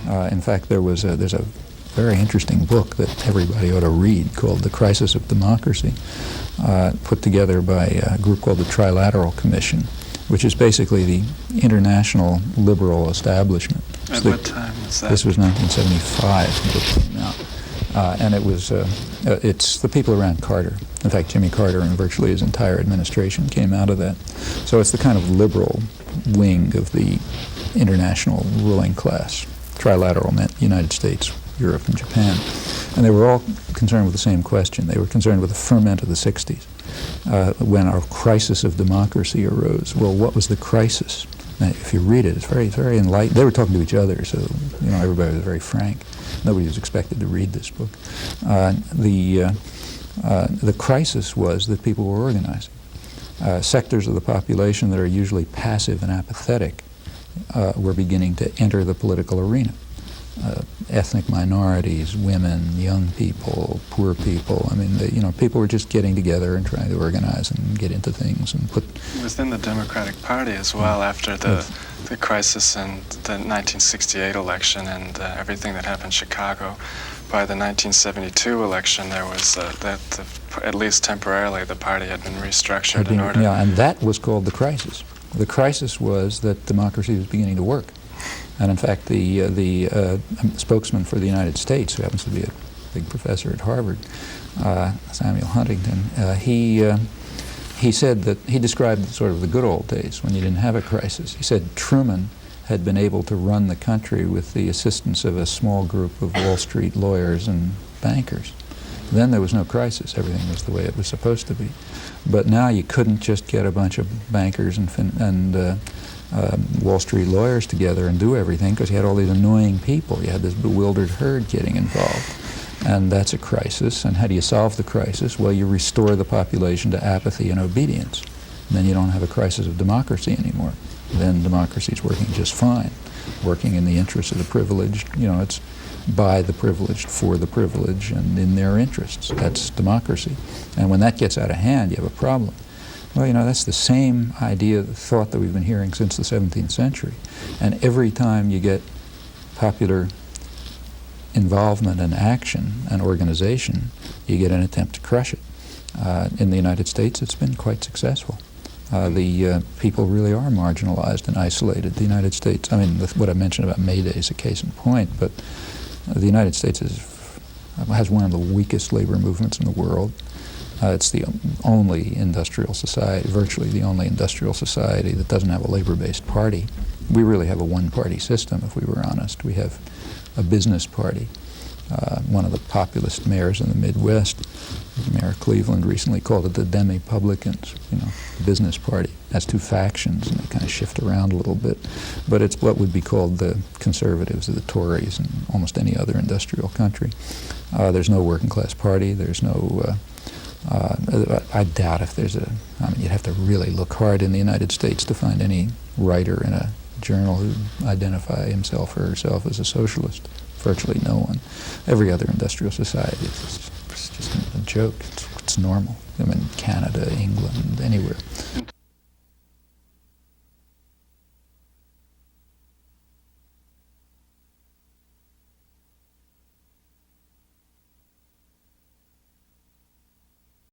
In fact, there's a very interesting book that everybody ought to read called The Crisis of Democracy, put together by a group called the Trilateral Commission, which is basically the international liberal establishment. At what time was that? This was 1975 when it came out. And it was, it's the people around Carter. In fact, Jimmy Carter and virtually his entire administration came out of that. So it's the kind of liberal wing of the international ruling class. Trilateral meant United States, Europe, and Japan. And they were all concerned with the same question. They were concerned with the ferment of the 60s, when our crisis of democracy arose. Well, what was the crisis? Now, if you read it, it's very, very enlightened. They were talking to each other, so everybody was very frank. Nobody was expected to read this book. The crisis was that people were organizing. Sectors of the population that are usually passive and apathetic were beginning to enter the political arena. Ethnic minorities, women, young people, poor people. I mean, people were just getting together and trying to organize and get into things and put. Within the Democratic Party as well, after the crisis in the 1968 election and everything that happened in Chicago, by the 1972 election, there was at least temporarily, the party had been restructured in order. Yeah, and that was called the crisis. The crisis was that democracy was beginning to work. And in fact, the spokesman for the United States, who happens to be a big professor at Harvard, Samuel Huntington, he said that he described sort of the good old days when you didn't have a crisis. He said Truman had been able to run the country with the assistance of a small group of Wall Street lawyers and bankers. Then there was no crisis. Everything was the way it was supposed to be. But now you couldn't just get a bunch of bankers and Wall Street lawyers together and do everything, because you had all these annoying people. You had this bewildered herd getting involved. And that's a crisis. And how do you solve the crisis? Well, you restore the population to apathy and obedience. And then you don't have a crisis of democracy anymore. Then democracy is working just fine, working in the interests of the privileged. It's by the privileged, for the privileged, and in their interests. That's democracy. And when that gets out of hand, you have a problem. Well, that's the same idea, the thought that we've been hearing since the 17th century. And every time you get popular involvement and action and organization, you get an attempt to crush it. In the United States, it's been quite successful. The people really are marginalized and isolated. The United States, what I mentioned about May Day is a case in point, but the United States has one of the weakest labor movements in the world. It's the only industrial society, virtually the only industrial society that doesn't have a labor-based party. We really have a one-party system, if we were honest. We have a business party. One of the populist mayors in the Midwest, Mayor Cleveland, recently called it the demi-publicans, business party. That's two factions, and they kind of shift around a little bit. But it's what would be called the conservatives or the Tories in almost any other industrial country. There's no working-class party. There's no... I doubt if there's you'd have to really look hard in the United States to find any writer in a journal who identify himself or herself as a socialist. Virtually no one. Every other industrial society, it's just a joke. It's normal. Canada, England, anywhere.